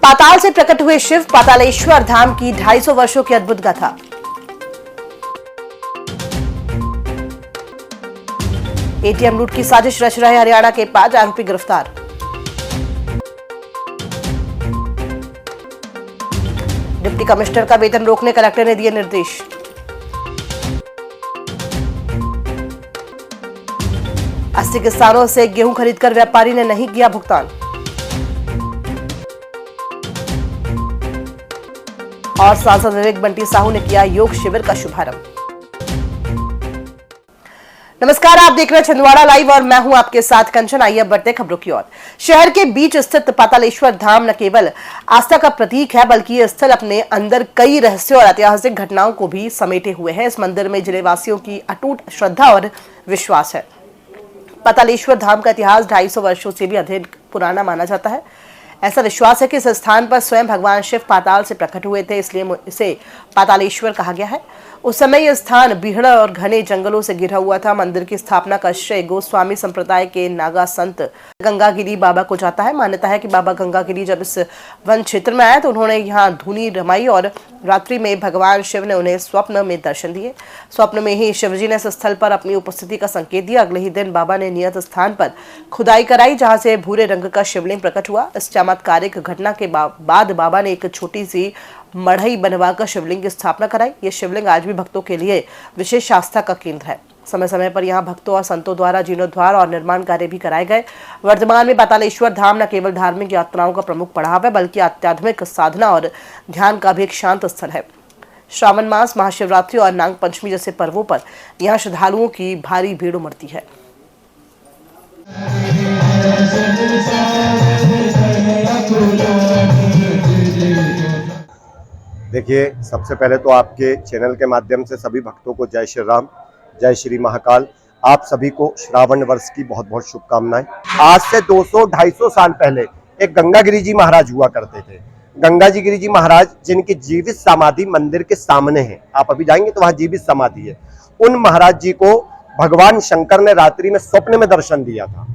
पाताल से प्रकट हुए शिव, पातालेश्वर धाम की 250 वर्षों की अद्भुत गाथा। एटीएम लूट की साजिश रच रहे हरियाणा के 5 आरोपी गिरफ्तार। डिप्टी कमिश्नर का वेतन रोकने कलेक्टर ने दिए निर्देश। अस्सी किसानों से गेहूं खरीदकर व्यापारी ने नहीं किया भुगतान। और सांसद विवेक बंटी साहू ने किया योग शिविर का शुभारंभ। नमस्कार, आप देख रहे हैं छिंदवाड़ा लाइव और मैं हूं आपके साथ कंचन। आइए बढ़ते खबरों की ओर। शहर के बीच स्थित पातालेश्वर धाम न केवल आस्था का प्रतीक है, बल्कि ये स्थल अपने अंदर कई रहस्यों और ऐतिहासिक घटनाओं को भी समेटे हुए है। इस मंदिर में जिले वासियों की अटूट श्रद्धा और विश्वास है। पातालेश्वर धाम का इतिहास 250 वर्षों से भी अधिक पुराना माना जाता है। ऐसा विश्वास है कि इस स्थान पर स्वयं भगवान शिव पाताल से प्रकट हुए थे, इसलिए इसे पातालेश्वर कहा गया है। उस समय यह स्थान बीहड़ और घने जंगलों से घिरा हुआ था। मंदिर की स्थापना का श्रेय गोस्वामी संप्रदाय के नागा संत गंगागिरी बाबा को जाता है। मान्यता है कि बाबा गंगागिरी जब इस वन क्षेत्र में आए तो उन्होंने यहाँ धुनी रमाई और रात्रि में भगवान शिव ने उन्हें स्वप्न में दर्शन दिए। स्वप्न में ही शिवजी ने इस स्थल पर अपनी उपस्थिति का संकेत दिया। अगले ही दिन बाबा ने नियत स्थान पर खुदाई कराई, जहाँ से भूरे रंग का शिवलिंग प्रकट हुआ। इस चमत्कारिक घटना के बाद बाबा ने एक छोटी सी मढ़ई बनवाकर शिवलिंग की स्थापना कराई। ये शिवलिंग आज भी भक्तों के लिए विशेष आस्था का केंद्र है। समय समय पर यहाँ भक्तों और संतों द्वारा जीर्णोद्धार और निर्माण कार्य भी कराए गए। वर्तमान में पातालेश्वर धाम न केवल धार्मिक यात्राओं का प्रमुख पड़ाव है, बल्कि आध्यात्मिक साधना और ध्यान का भी एक शांत स्थल है। श्रावण मास, महाशिवरात्रि और नाग पंचमी जैसे पर्वों पर यहाँ श्रद्धालुओं की भारी भीड़ उमड़ती है। देखिए, सबसे पहले तो आपके चैनल के माध्यम से सभी भक्तों को जय श्री राम, जय श्री महाकाल। आप सभी को श्रावण वर्ष की बहुत बहुत शुभकामनाएं। आज से 200-250 साल पहले एक गंगागिरी जी महाराज हुआ करते थे। गंगागिरी जी महाराज, जिनकी जीवित समाधि मंदिर के सामने है, आप अभी जाएंगे तो वहां जीवित समाधि है। उन महाराज जी को भगवान शंकर ने रात्रि में स्वप्न में दर्शन दिया था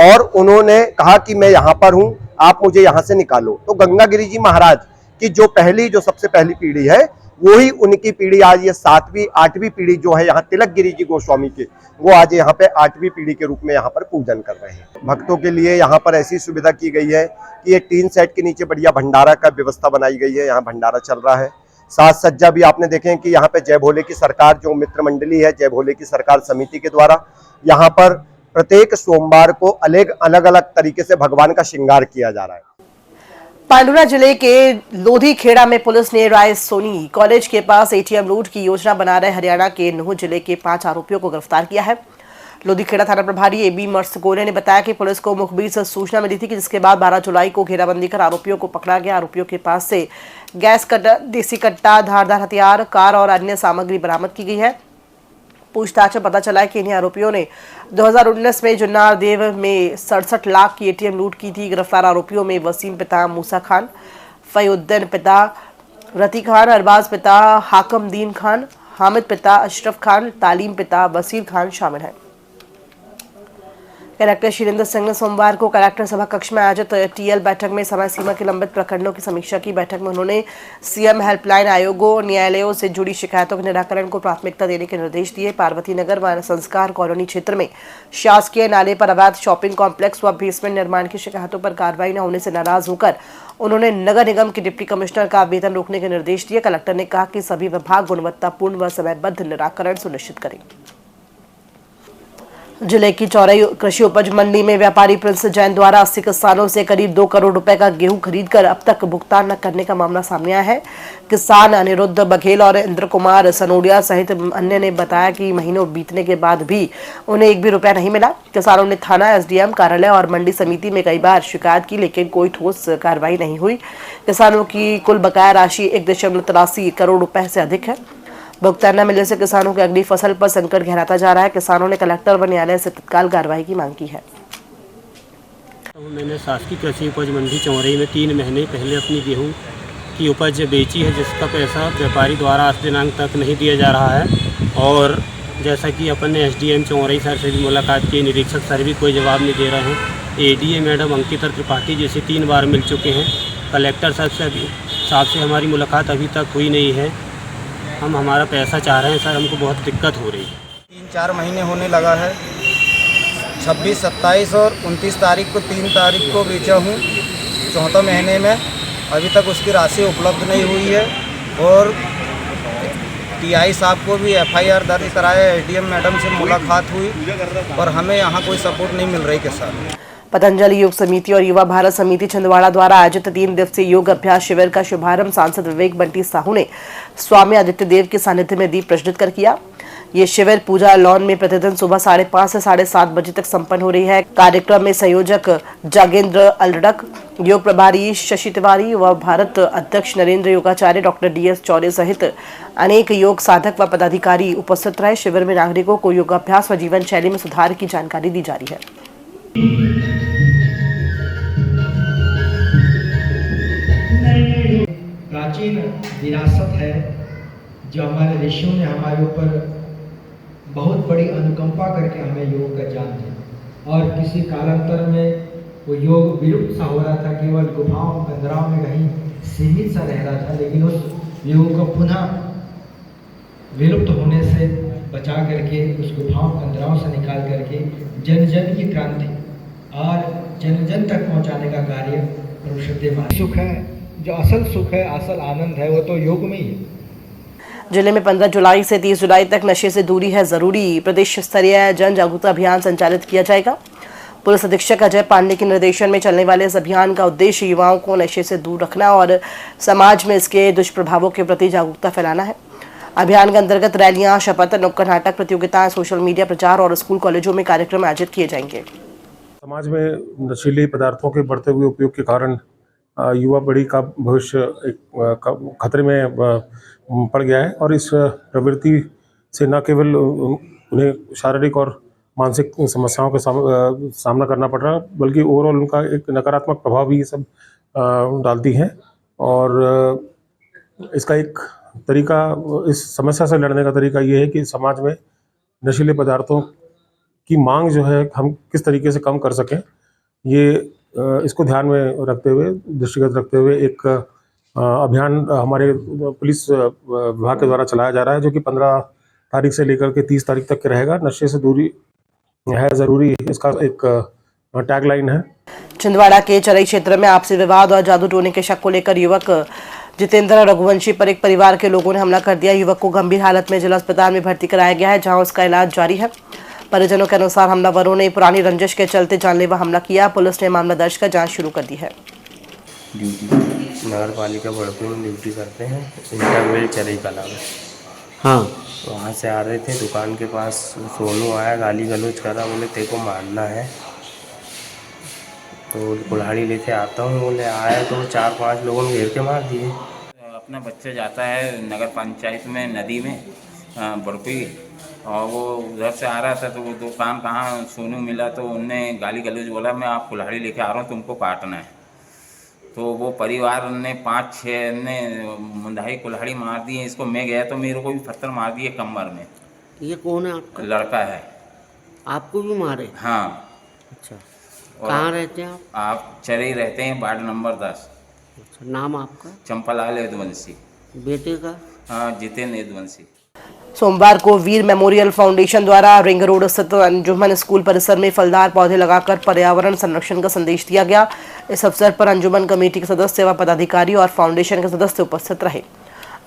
और उन्होंने कहा कि मैं यहाँ पर हूँ, आप मुझे यहाँ से निकालो। तो गंगागिरी जी महाराज की जो सबसे पहली पीढ़ी है, वही उनकी पीढ़ी आज ये 7वीं 8वीं पीढ़ी जो है यहाँ तिलक गिरी जी गोस्वामी के, वो आज यहाँ पे 8वीं पीढ़ी के रूप में यहाँ पर पूजन कर रहे हैं। भक्तों के लिए यहाँ पर ऐसी सुविधा की गई है कि एक टीन सेट के नीचे बढ़िया भंडारा का व्यवस्था बनाई गई है। यहाँ भंडारा चल रहा है। साज सज्जा भी आपने देखें कि यहाँ पे जय भोले की सरकार, जो मित्र मंडली है जय भोले की सरकार समिति के द्वारा, यहाँ पर प्रत्येक सोमवार को अलग अलग तरीके से भगवान का श्रृंगार किया जा रहा है। पांडुरा जिले के लोधीखेड़ा में पुलिस ने राय सोनी कॉलेज के पास एटीएम लूट की योजना बना रहे हरियाणा के नूह जिले के 5 आरोपियों को गिरफ्तार किया है। लोधीखेड़ा थाना प्रभारी एबी मर्सकोले ने बताया कि पुलिस को मुखबिर से सूचना मिली थी, कि जिसके बाद 12 जुलाई को घेराबंदी कर आरोपियों को पकड़ा गया। आरोपियों के पास से गैस कटर, देसी कट्टा, धारदार हथियार, कार और अन्य सामग्री बरामद की गई है। पूछताछ में पता चला है कि इन्हीं आरोपियों ने 2019 में जुन्नार देव में 67 लाख की एटीएम लूट की थी। गिरफ्तार आरोपियों में वसीम पिता मूसा खान, फयुद्दीन पिता रती खान, अरबाज पिता हाकमदीन खान, हामिद पिता अशरफ खान, तालीम पिता वसीर खान शामिल हैं। कलेक्टर शीलेंद्र सिंह ने सोमवार को कलेक्टर सभा कक्ष में आयोजित टीएल बैठक में समय सीमा के लंबित प्रकरणों की समीक्षा की। बैठक में उन्होंने सीएम हेल्पलाइन आयोगों, न्यायालयों से जुड़ी शिकायतों के निराकरण को प्राथमिकता देने के निर्देश दिए। पार्वती नगर व संस्कार कॉलोनी क्षेत्र में शासकीय नाले पर अवैध शॉपिंग कॉम्प्लेक्स व बेसमेंट निर्माण की शिकायतों पर कार्रवाई न होने से नाराज होकर उन्होंने नगर निगम के डिप्टी कमिश्नर का वेतन रोकने के निर्देश दिए। कलेक्टर ने कहा कि सभी विभाग गुणवत्तापूर्ण व समयबद्ध निराकरण सुनिश्चित करें। जिले की चौरई कृषि उपज मंडी में व्यापारी प्रिंस जैन द्वारा 80 किसानों से करीब 2 करोड़ रुपए का गेहूं खरीदकर अब तक भुगतान न करने का मामला सामने आया है। किसान अनिरुद्ध बघेल और इंद्र कुमार सनोडिया सहित अन्य ने बताया कि महीनों बीतने के बाद भी उन्हें 1 भी रुपया नहीं मिला। किसानों ने थाना, एसडीएम कार्यालय और मंडी समिति में कई बार शिकायत की, लेकिन कोई ठोस कार्रवाई नहीं हुई। किसानों की कुल बकाया राशि 1.83 करोड़ रुपए से अधिक है। भुगतान न मिलने से किसानों की अगली फसल पर संकट गहराता जा रहा है। किसानों ने कलेक्टर व न्यायालय से तत्काल कार्रवाई की मांग की है। मैंने शासकीय कृषि उपज मंडी चौरई में 3 महीने पहले अपनी गेहूं की उपज बेची है, जिसका पैसा व्यापारी द्वारा आज दिनांक तक नहीं दिया जा रहा है। और जैसा कि अपन ने एसडीएम चौरई सर से भी मुलाकात की, निरीक्षक सर भी कोई जवाब नहीं दे रहे हैं। एडीए मैडम अंकिता त्रिपाठी जैसे 3 बार मिल चुके हैं, कलेक्टर साहब से हमारी मुलाकात अभी तक हुई नहीं है। हम हमारा पैसा चाह रहे हैं सर, हमको बहुत दिक्कत हो रही है। 3-4 महीने होने लगा है। 26, 27 और 29 तारीख को 3 तारीख को बेचा हूँ, चौथे महीने में। अभी तक उसकी राशि उपलब्ध नहीं हुई है और टीआई साहब को भी एफआईआर दर्ज कराया, एसडीएम मैडम से मुलाकात हुई और हमें यहाँ कोई सपोर्ट नहीं मिल रही किसान। पतंजलि योग समिति और युवा भारत समिति छिंदवाड़ा द्वारा आयोजित 3 दिवसीय योग अभ्यास शिविर का शुभारंभ सांसद विवेक बंटी साहू ने स्वामी आदित्य देव के सानिध्य में दीप प्रज्वलित कर किया। ये शिविर पूजा लॉन में प्रतिदिन सुबह 5:30 से 7:30 बजे तक संपन्न हो रही है। कार्यक्रम में संयोजक जागेंद्र अलरडक, योग प्रभारी शशि तिवारी व भारत अध्यक्ष नरेंद्र योगाचार्य डॉक्टर DS चौरे सहित अनेक योग साधक व पदाधिकारी उपस्थित रहे। शिविर में नागरिकों को योगाभ्यास व जीवन शैली में सुधार की जानकारी दी जा रही है। प्राचीन विरासत है जो हमारे ऋषियों ने हमारे ऊपर बहुत बड़ी अनुकंपा करके हमें योग का ज्ञान दिया और किसी कालांतर में वो योग विलुप्त सा हो रहा था, केवल गुफाओं बंदराओं में कहीं सीमित सा रह रहा था। लेकिन उस योग को पुनः विलुप्त होने से बचा करके उस गुफाओं बंदराओं से निकाल करके जन जन की क्रांति और जन जन तक पहुंचाने का कार्य प्रभु सुख है। जो असल सुख है, असल आनंद है, वो तो योग में ही है। जिले में 15 जुलाई से 30 जुलाई तक नशे से दूरी है जरूरी प्रदेश स्तरीय जन जागरूकता अभियान संचालित किया जाएगा। पुलिस अधीक्षक अजय पांडे के निर्देशन में चलने वाले इस अभियान का उद्देश्य युवाओं को नशे से दूर रखना और समाज में इसके दुष्प्रभावों के प्रति जागरूकता फैलाना है। अभियान के अंतर्गत रैलियां, शपथ, नुक्कड़ नाटक प्रतियोगिताएं, सोशल मीडिया प्रचार और स्कूल कॉलेजों में कार्यक्रम आयोजित किए जाएंगे। समाज में नशीले पदार्थों के बढ़ते हुए उपयोग के कारण युवा पीढ़ी का भविष्य एक खतरे में पड़ गया है और इस प्रवृत्ति से न केवल उन्हें शारीरिक और मानसिक समस्याओं का सामना करना पड़ रहा है, बल्कि ओवरऑल उनका एक नकारात्मक प्रभाव भी ये सब डालती है। और इसका एक तरीका, इस समस्या से लड़ने का तरीका ये है कि समाज में नशीले पदार्थों की मांग जो है हम किस तरीके से कम कर सकें, ये इसको ध्यान में रखते हुए, दृष्टिगत रखते हुए एक अभियान हमारे पुलिस विभाग के द्वारा चलाया जा रहा है, जो कि 15 तारीख से लेकर के 30 तारीख तक के रहेगा। नशे से दूरी है जरूरी, इसका एक टैगलाइन है। छिंदवाड़ा के चरई क्षेत्र में आपसी विवाद और जादू टोने के शक को लेकर युवक जितेंद्र रघुवंशी पर एक परिवार के लोगों ने हमला कर दिया। युवक को गंभीर हालत में जिला अस्पताल में भर्ती कराया गया है, जहां उसका इलाज जारी है। परिजनों के अनुसार हमलावरों ने पुरानी रंजिश के चलते जानलेवा हमला किया। पुलिस ने मामला दर्ज कर जांच शुरू कर दी है। ड्यूटी नगर पालिका बड़पुर में ड्यूटी करते हैं, इंटरवेल चरई कला में। हाँ, वहाँ से आ रहे थे, दुकान के पास सोनू आया, गाली गलौज करा, बोले तेरे को मारना है। तो कुल्हाड़ी लेके आता हूँ, बोले आया तो 4-5 लोगों ने घेर के मार दिए। अपना बच्चा जाता है नगर पंचायत में नदी में बड़पुई, और वो उधर से आ रहा था तो वो दुकान कहाँ सोनू मिला, तो उनने गाली गलौज बोला, मैं आप कुल्हाड़ी लेके आ रहा हूँ, तुमको काटना है। तो वो परिवार ने 5-6 ने मुंदाई कुल्हाड़ी मार दी। इसको मैं गया तो मेरे को भी पत्थर मार दिए कमर में। ये कौन है आपका? लड़का है। आपको भी मारे? हाँ। अच्छा, कहाँ रहते हैं आप? चरई रहते हैं, वार्ड नंबर 10। अच्छा, नाम आपका? चंपालाल यदुवंशी। बेटे का? हाँ, जितेंद्र यदुवंशी। सोमवार को वीर मेमोरियल फाउंडेशन द्वारा रिंग रोड स्थित अंजुमन स्कूल परिसर में फलदार पौधे लगाकर पर्यावरण संरक्षण का संदेश दिया गया। इस अवसर पर अंजुमन कमेटी के सदस्य व पदाधिकारी और फाउंडेशन के सदस्य उपस्थित रहे।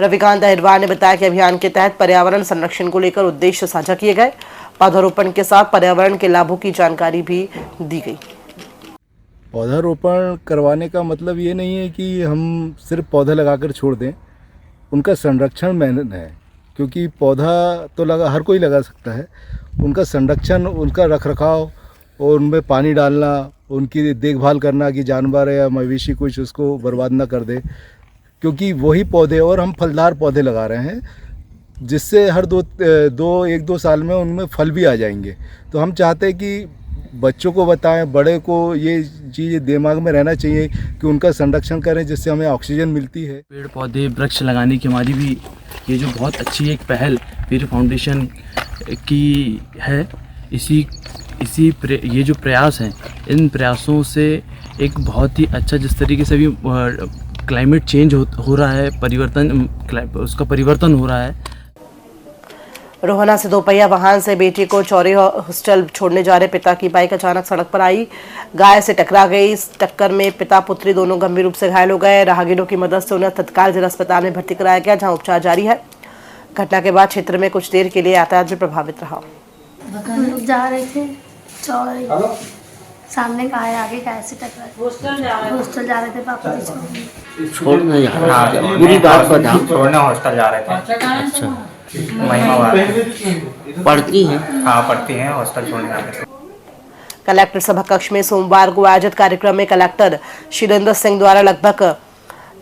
रविकांत अहिरवार ने बताया कि अभियान के तहत पर्यावरण संरक्षण को लेकर उद्देश्य साझा किए गए। पौधारोपण के साथ पर्यावरण के लाभों की जानकारी भी दी गई। पौधारोपण करवाने का मतलब ये नहीं है कि हम सिर्फ पौधा लगाकर छोड़ दें, उनका संरक्षण मेहनत है, क्योंकि पौधा तो हर कोई लगा सकता है। उनका संरक्षण, उनका रखरखाव और उनमें पानी डालना, उनकी देखभाल करना कि जानवर या मवेशी कुछ उसको बर्बाद ना कर दे, क्योंकि वही पौधे, और हम फलदार पौधे लगा रहे हैं जिससे हर 1-2 साल में उनमें फल भी आ जाएंगे। तो हम चाहते हैं कि बच्चों को बताएं, बड़े को ये चीज़ दिमाग में रहना चाहिए कि उनका संरक्षण करें, जिससे हमें ऑक्सीजन मिलती है। पेड़ पौधे वृक्ष लगाने की हमारी भी ये जो बहुत अच्छी एक पहल वीर फाउंडेशन की है, ये जो प्रयास हैं, इन प्रयासों से एक बहुत ही अच्छा, जिस तरीके से अभी क्लाइमेट चेंज हो रहा है, उसका परिवर्तन हो रहा है। रोहना से दोपहिया वाहन से बेटी को चौरी हॉस्टल छोड़ने जा रहे पिता की बाइक अचानक सड़क पर आई, गाय से टकरा गई। इस टक्कर में पिता पुत्री दोनों गंभीर रूप से घायल हो गए। राहगीरों की मदद से उन्हें तत्काल जिला अस्पताल में भर्ती कराया गया, जहां उपचार जारी है। घटना के बाद क्षेत्र में कुछ देर के लिए यातायात भी प्रभावित रहा। हम लोग जा रहे थे चौरी, सामने का है, आगे गाय से टकरा, हॉस्टल जा रहे थे पापा जी छोड़ने जा रहा है, पूरी बात बता। छोड़ने हॉस्टल जा रहे थे। अच्छा, महिमा पढ़ती हैं? हाँ पढ़ती हैं, हॉस्टल छोड़ने जा रहे थे। कलेक्टर सभा कक्ष में सोमवार को आयोजित कार्यक्रम में कलेक्टर शीलेंद्र सिंह द्वारा लगभग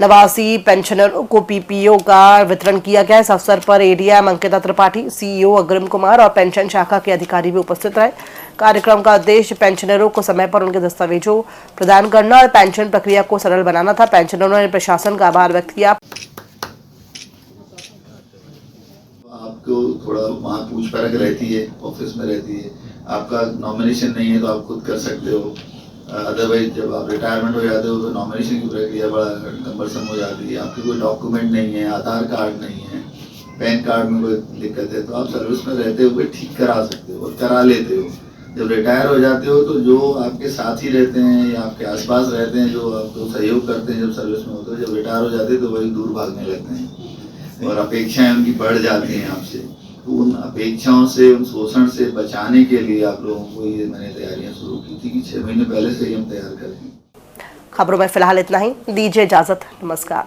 89 पेंशनरों को पीपीओ का वितरण किया गया। इस अवसर पर एडीएम अंकिता त्रिपाठी, सीईओ अग्रिम कुमार और पेंशन शाखा के अधिकारी भी उपस्थित रहे। कार्यक्रम का उद्देश्य पेंशनरों को समय पर उनके दस्तावेजों प्रदान करना और पेंशन प्रक्रिया को सरल बनाना था। पेंशनरों ने प्रशासन का आभार व्यक्त किया। आपको थोड़ा वहाँ पूछ परख रहती है, ऑफिस में रहती है, आपका नॉमिनेशन नहीं है तो आप खुद कर सकते हो। अदरवाइज जब आप रिटायरमेंट हो जाते हो तो नॉमिनेशन की प्रक्रिया बड़ा कम्बरसम हो जाती है। आपके कोई डॉक्यूमेंट नहीं है, आधार कार्ड नहीं है, पैन कार्ड में कोई दिक्कत है तो आप सर्विस में रहते हुए ठीक करा सकते हो और करा लेते हो। जब रिटायर हो जाते हो तो जो आपके साथी रहते हैं या आपके आसपास रहते हैं, जो आपको सहयोग करते हैं जब सर्विस में होते हो, जब रिटायर हो जाते हैं तो वही दूर भागने लगते हैं और अपेक्षाएं उनकी बढ़ जाती हैं आपसे। तो उन अपेक्षाओं से, उन शोषण से बचाने के लिए आप लोगों को ये मैंने तैयारियां शुरू की थी कि 6 महीने पहले से ही हम तैयार करें। खबरों में फिलहाल इतना ही, दीजिए इजाजत, नमस्कार।